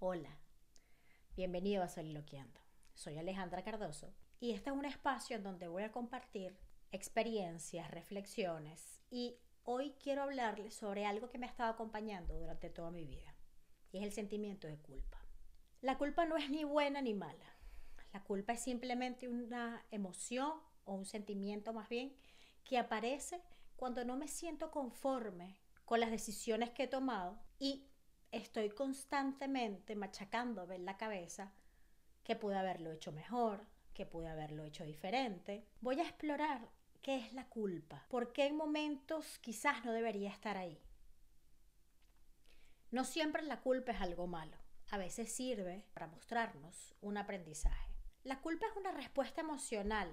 Hola, bienvenido a Soliloquiando. Soy Alejandra Cardoso y este es un espacio en donde voy a compartir experiencias, reflexiones y hoy quiero hablarles sobre algo que me ha estado acompañando durante toda mi vida y es el sentimiento de culpa. La culpa no es ni buena ni mala. La culpa es simplemente una emoción o un sentimiento más bien que aparece cuando no me siento conforme con las decisiones que he tomado y estoy constantemente machacándome en la cabeza que pude haberlo hecho mejor, que pude haberlo hecho diferente. Voy a explorar qué es la culpa, por qué en momentos quizás no debería estar ahí. No siempre la culpa es algo malo, a veces sirve para mostrarnos un aprendizaje. La culpa es una respuesta emocional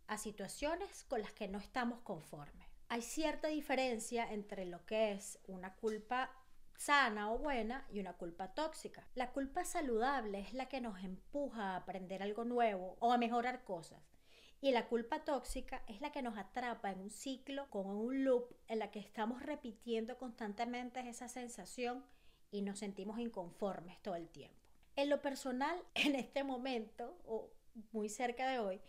a situaciones con las que no estamos conformes. Hay cierta diferencia entre lo que es una culpa sana o buena y una culpa tóxica. La culpa saludable es la que nos empuja a aprender algo nuevo o a mejorar cosas. Y la culpa tóxica es la que nos atrapa en un ciclo, como en un loop, en la que estamos repitiendo constantemente esa sensación y nos sentimos inconformes todo el tiempo. En lo personal, en este momento, o muy cerca de hoy,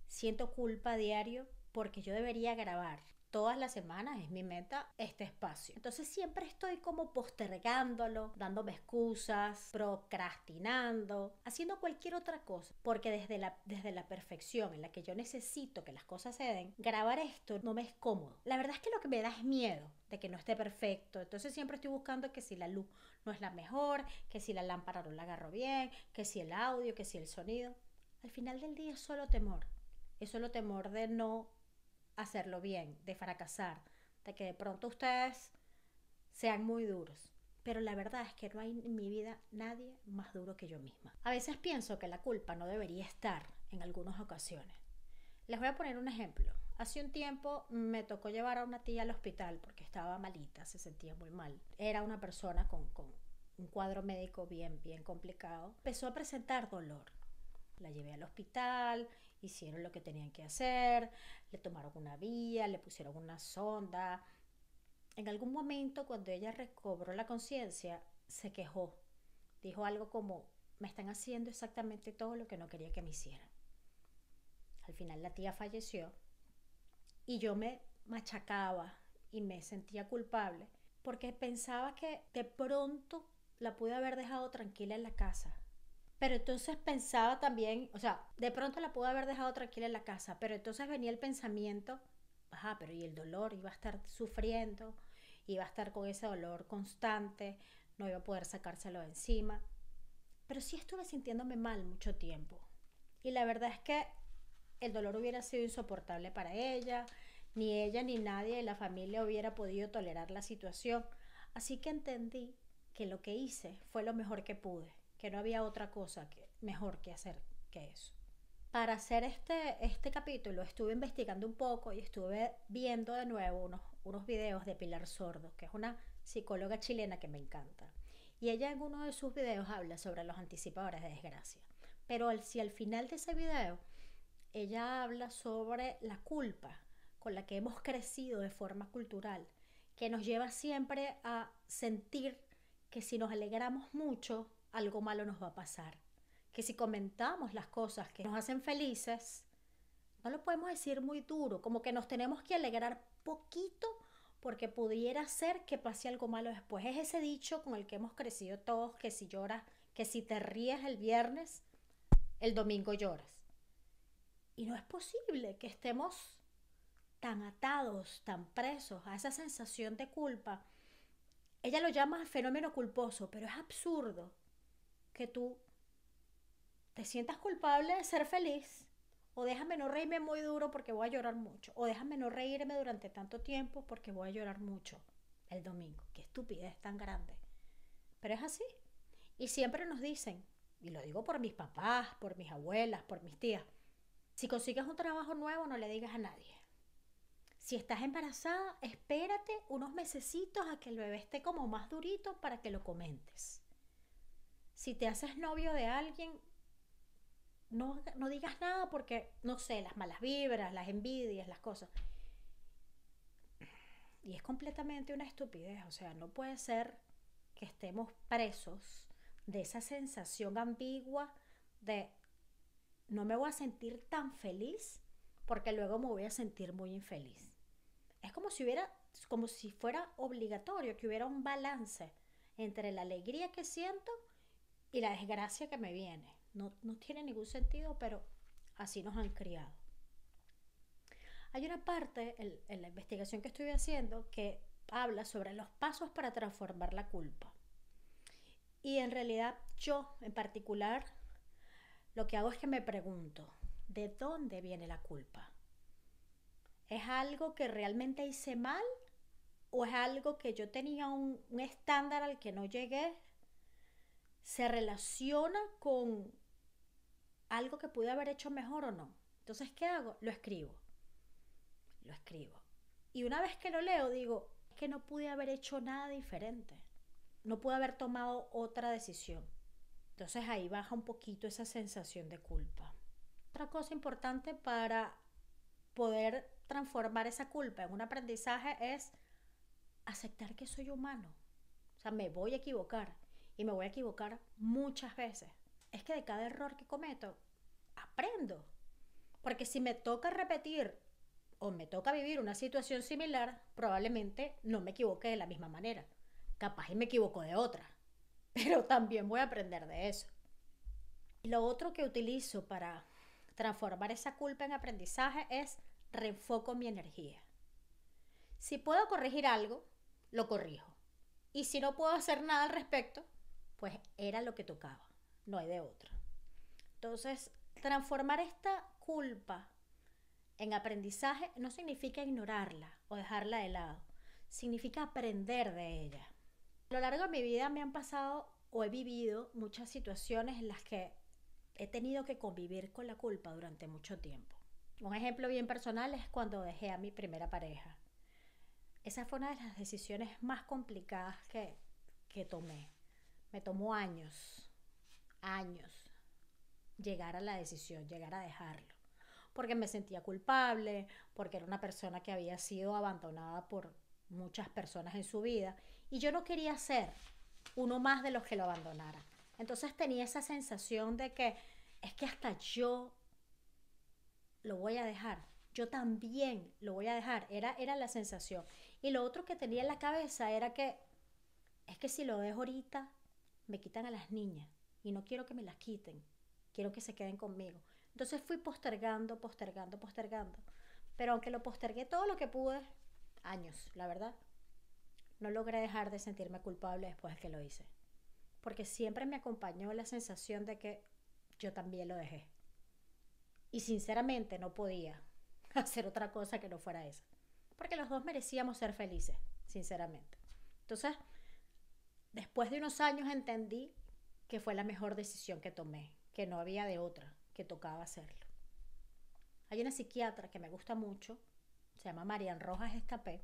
siento culpa a diario porque yo debería grabar todas las semanas, es mi meta, este espacio. Entonces siempre estoy como postergándolo, dándome excusas, procrastinando, haciendo cualquier otra cosa, porque desde la perfección en la que yo necesito que las cosas se den, grabar esto no me es cómodo. La verdad es que lo que me da es miedo de que no esté perfecto, entonces siempre estoy buscando que si la luz no es la mejor, que si la lámpara no la agarro bien, que si el audio, que si el sonido. Al final del día es solo temor. Es solo temor de no hacerlo bien, de fracasar, de que de pronto ustedes sean muy duros. Pero la verdad es que no hay en mi vida nadie más duro que yo misma. A veces pienso que la culpa no debería estar en algunas ocasiones. Les voy a poner un ejemplo. Hace un tiempo me tocó llevar a una tía al hospital porque estaba malita, se sentía muy mal. Era una persona con un cuadro médico bien complicado. Empezó a presentar dolor. La llevé al hospital, hicieron lo que tenían que hacer, le tomaron una vía, le pusieron una sonda. En algún momento, cuando ella recobró la conciencia, se quejó. Dijo algo como, me están haciendo exactamente todo lo que no quería que me hicieran. Al final la tía falleció y yo me machacaba y me sentía culpable porque pensaba que de pronto la pude haber dejado tranquila en la casa. Pero entonces pensaba también, o sea, de pronto la pude haber dejado tranquila en la casa, pero entonces venía el pensamiento, ajá, pero y el dolor, iba a estar sufriendo, iba a estar con ese dolor constante, no iba a poder sacárselo de encima. Pero sí estuve sintiéndome mal mucho tiempo. Y la verdad es que el dolor hubiera sido insoportable para ella, ni ella ni nadie de la familia hubiera podido tolerar la situación. Así que entendí que lo que hice fue lo mejor que pude, que no había otra cosa mejor que hacer que eso. Para hacer este capítulo estuve investigando un poco y estuve viendo de nuevo unos videos de Pilar Sordo, que es una psicóloga chilena que me encanta. Y ella en uno de sus videos habla sobre los anticipadores de desgracia. Pero si al final de ese video ella habla sobre la culpa con la que hemos crecido de forma cultural, que nos lleva siempre a sentir que si nos alegramos mucho, algo malo nos va a pasar. Que si comentamos las cosas que nos hacen felices, no lo podemos decir muy duro, como que nos tenemos que alegrar poquito porque pudiera ser que pase algo malo después. Es ese dicho con el que hemos crecido todos, que si lloras, que si te ríes el viernes, el domingo lloras. Y no es posible que estemos tan atados, tan presos a esa sensación de culpa. Ella lo llama fenómeno culposo, pero es absurdo que tú te sientas culpable de ser feliz. O déjame no reírme muy duro porque voy a llorar mucho. O déjame no reírme durante tanto tiempo porque voy a llorar mucho el domingo. Qué estupidez tan grande. Pero es así. Y siempre nos dicen, y lo digo por mis papás, por mis abuelas, por mis tías, si consigues un trabajo nuevo no le digas a nadie. Si estás embarazada, espérate unos mesecitos a que el bebé esté como más durito para que lo comentes. Si te haces novio de alguien, no digas nada porque, no sé, las malas vibras, las envidias, las cosas. Y es completamente una estupidez. O sea, no puede ser que estemos presos de esa sensación ambigua de no me voy a sentir tan feliz porque luego me voy a sentir muy infeliz. Es como si fuera obligatorio que hubiera un balance entre la alegría que siento y la desgracia que me viene. No tiene ningún sentido, pero así nos han criado. Hay una parte en la investigación que estoy haciendo que habla sobre los pasos para transformar la culpa. Y en realidad yo en particular lo que hago es que me pregunto, ¿de dónde viene la culpa? ¿Es algo que realmente hice mal? ¿O es algo que yo tenía un estándar al que no llegué? ¿Se relaciona con algo que pude haber hecho mejor o no? Entonces, ¿qué hago? Lo escribo. Lo escribo. Y una vez que lo leo, digo, es que no pude haber hecho nada diferente. No pude haber tomado otra decisión. Entonces ahí baja un poquito esa sensación de culpa. Otra cosa importante para poder transformar esa culpa en un aprendizaje es aceptar que soy humano. O sea, me voy a equivocar y me voy a equivocar muchas veces. Es que de cada error que cometo, aprendo. Porque si me toca repetir o me toca vivir una situación similar, probablemente no me equivoque de la misma manera. Capaz y me equivoco de otra. Pero también voy a aprender de eso. Y lo otro que utilizo para transformar esa culpa en aprendizaje es reenfoco mi energía. Si puedo corregir algo, lo corrijo. Y si no puedo hacer nada al respecto, pues era lo que tocaba. No hay de otra. Entonces, transformar esta culpa en aprendizaje no significa ignorarla o dejarla de lado. Significa aprender de ella. A lo largo de mi vida me han pasado o he vivido muchas situaciones en las que he tenido que convivir con la culpa durante mucho tiempo. Un ejemplo bien personal es cuando dejé a mi primera pareja. Esa fue una de las decisiones más complicadas que tomé. Me tomó años, llegar a la decisión, llegar a dejarlo. Porque me sentía culpable, porque era una persona que había sido abandonada por muchas personas en su vida y yo no quería ser uno más de los que lo abandonara. Entonces tenía esa sensación de que es que hasta yo lo voy a dejar. Yo también lo voy a dejar. Era la sensación. Y lo otro que tenía en la cabeza era que es que si lo dejo ahorita, me quitan a las niñas. Y no quiero que me las quiten. Quiero que se queden conmigo. Entonces fui postergando. Pero aunque lo postergué todo lo que pude, años, la verdad, no logré dejar de sentirme culpable después de que lo hice. Porque siempre me acompañó la sensación de que yo también lo dejé. Y sinceramente no podía hacer otra cosa que no fuera esa. Porque los dos merecíamos ser felices, sinceramente. Entonces, después de unos años entendí que fue la mejor decisión que tomé, que no había de otra, que tocaba hacerlo. Hay una psiquiatra que me gusta mucho, se llama Marian Rojas Estapé,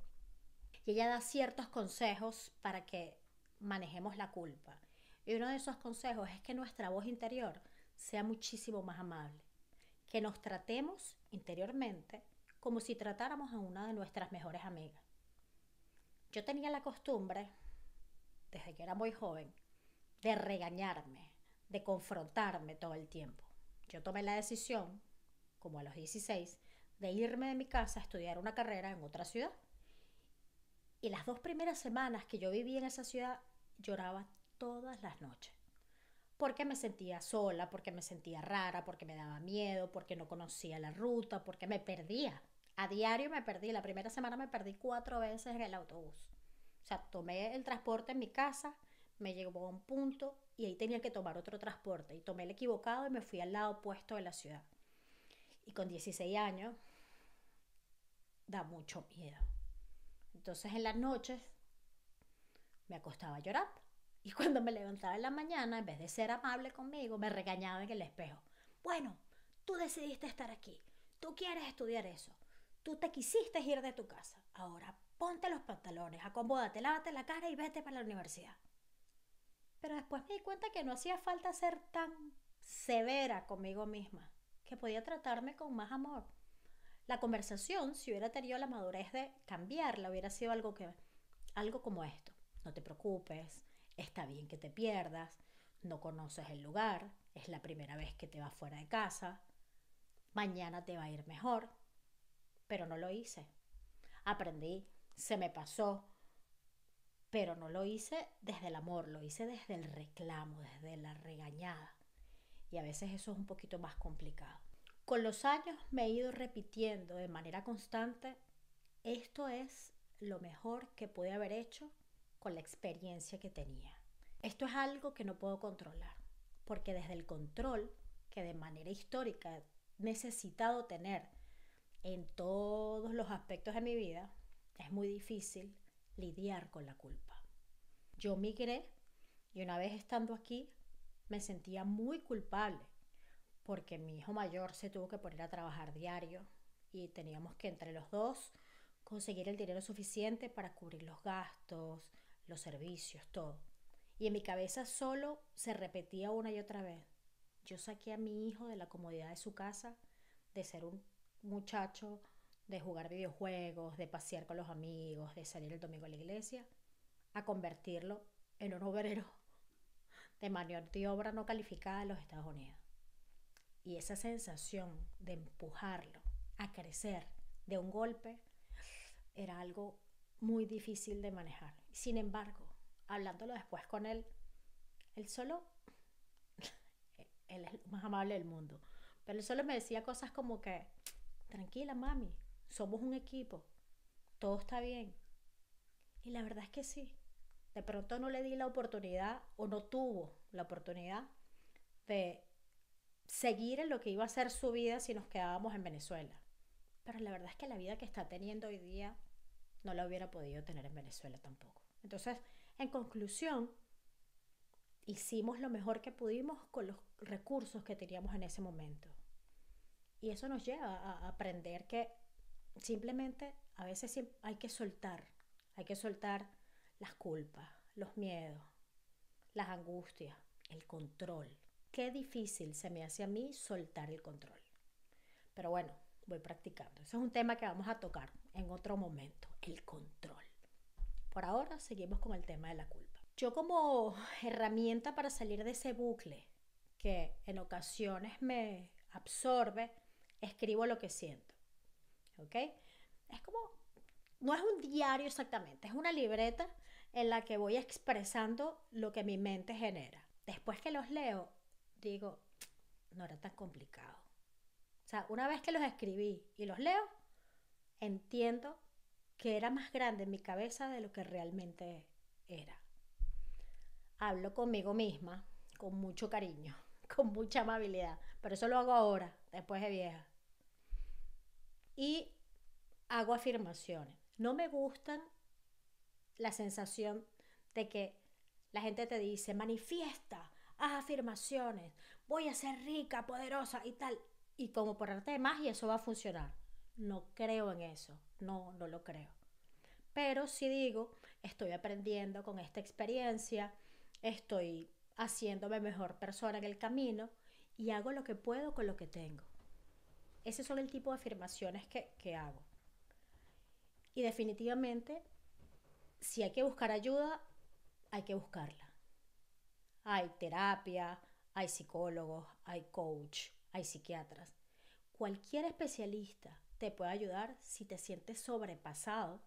y ella da ciertos consejos para que manejemos la culpa. Y uno de esos consejos es que nuestra voz interior sea muchísimo más amable, que nos tratemos interiormente como si tratáramos a una de nuestras mejores amigas. Yo tenía la costumbre, desde que era muy joven, de regañarme, de confrontarme todo el tiempo. Yo tomé la decisión, como a los 16, de irme de mi casa a estudiar una carrera en otra ciudad. Y las 2 primeras semanas que yo viví en esa ciudad, lloraba todas las noches. Porque me sentía sola, porque me sentía rara, porque me daba miedo, porque no conocía la ruta, porque me perdía. A diario me perdí. La primera semana me perdí 4 veces en el autobús. O sea, tomé el transporte en mi casa, me llevó a un punto y ahí tenía que tomar otro transporte. Y tomé el equivocado y me fui al lado opuesto de la ciudad. Y con 16 años da mucho miedo. Entonces en las noches me acostaba a llorar. Y cuando me levantaba en la mañana, en vez de ser amable conmigo, me regañaba en el espejo. Bueno, tú decidiste estar aquí. Tú quieres estudiar eso. Tú te quisiste ir de tu casa. Ahora ponte los pantalones, acomódate, lávate la cara y vete para la universidad. Pero después me di cuenta que no hacía falta ser tan severa conmigo misma, que podía tratarme con más amor. La conversación, si hubiera tenido la madurez de cambiarla, hubiera sido algo como esto. No te preocupes, está bien que te pierdas. no conoces el lugar, es la primera vez que te vas fuera de casa, mañana te va a ir mejor, pero no lo hice. Aprendí, se me pasó, pero no lo hice desde el amor, lo hice desde el reclamo, desde la regañada. Y a veces eso es un poquito más complicado. Con los años me he ido repitiendo de manera constante, esto es lo mejor que pude haber hecho con la experiencia que tenía. Esto es algo que no puedo controlar, porque desde el control que de manera histórica he necesitado tener en todos los aspectos de mi vida, es muy difícil lidiar con la culpa. Yo migré y una vez estando aquí me sentía muy culpable porque mi hijo mayor se tuvo que poner a trabajar diario y teníamos que entre los dos conseguir el dinero suficiente para cubrir los gastos, los servicios, todo. Y en mi cabeza solo se repetía una y otra vez. Yo saqué a mi hijo de la comodidad de su casa, de ser un muchacho, de jugar videojuegos, de pasear con los amigos, de salir el domingo a la iglesia, a convertirlo en un obrero de mano de obra no calificada en los Estados Unidos. Y esa sensación de empujarlo a crecer de un golpe era algo muy difícil de manejar. Sin embargo, hablándolo después con él, él solo, él es el más amable del mundo, pero él solo me decía cosas como que, tranquila mami, somos un equipo, todo está bien. Y la verdad es que sí, de pronto no le di la oportunidad o no tuvo la oportunidad de seguir en lo que iba a ser su vida si nos quedábamos en Venezuela. Pero la verdad es que la vida que está teniendo hoy día no la hubiera podido tener en Venezuela tampoco. Entonces, en conclusión, hicimos lo mejor que pudimos con los recursos que teníamos en ese momento. Y eso nos lleva a aprender que simplemente a veces hay que soltar las culpas, los miedos, las angustias, el control. Qué difícil se me hace a mí soltar el control. Pero bueno, voy practicando. Ese es un tema que vamos a tocar en otro momento, el control. Por ahora seguimos con el tema de la culpa. Yo como herramienta para salir de ese bucle que en ocasiones me absorbe, escribo lo que siento. ¿Ok? Es como, no es un diario exactamente, es una libreta en la que voy expresando lo que mi mente genera. Después que los leo, digo, no era tan complicado. O sea, una vez que los escribí y los leo, entiendo que era más grande en mi cabeza de lo que realmente era. Hablo conmigo misma con mucho cariño, con mucha amabilidad, pero eso lo hago ahora, después de vieja. Y hago afirmaciones. No me gustan la sensación de que la gente te dice, manifiesta, haz afirmaciones, voy a ser rica, poderosa y tal. Y como por arte de magia eso va a funcionar. No creo en eso, no lo creo. Pero sí digo, estoy aprendiendo con esta experiencia, estoy haciéndome mejor persona en el camino y hago lo que puedo con lo que tengo. Ese son el tipo de afirmaciones que hago. Y definitivamente, si hay que buscar ayuda, hay que buscarla. Hay terapia, hay psicólogos, hay coach, hay psiquiatras. Cualquier especialista te puede ayudar si te sientes sobrepasado,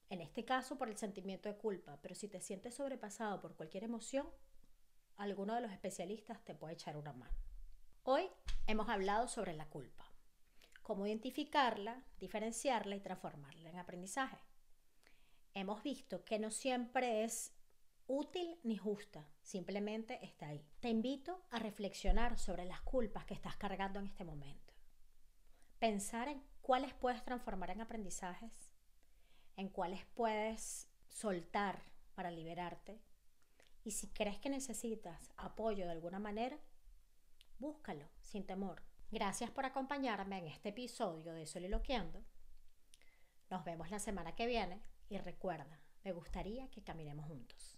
en este caso por el sentimiento de culpa, pero si te sientes sobrepasado por cualquier emoción, alguno de los especialistas te puede echar una mano. Hoy hemos hablado sobre la culpa, cómo identificarla, diferenciarla y transformarla en aprendizaje. Hemos visto que no siempre es útil ni justa, simplemente está ahí. Te invito a reflexionar sobre las culpas que estás cargando en este momento. Pensar en cuáles puedes transformar en aprendizajes, en cuáles puedes soltar para liberarte. Y si crees que necesitas apoyo de alguna manera, búscalo sin temor. Gracias por acompañarme en este episodio de Soliloquiando. Nos vemos la semana que viene y recuerda, me gustaría que caminemos juntos.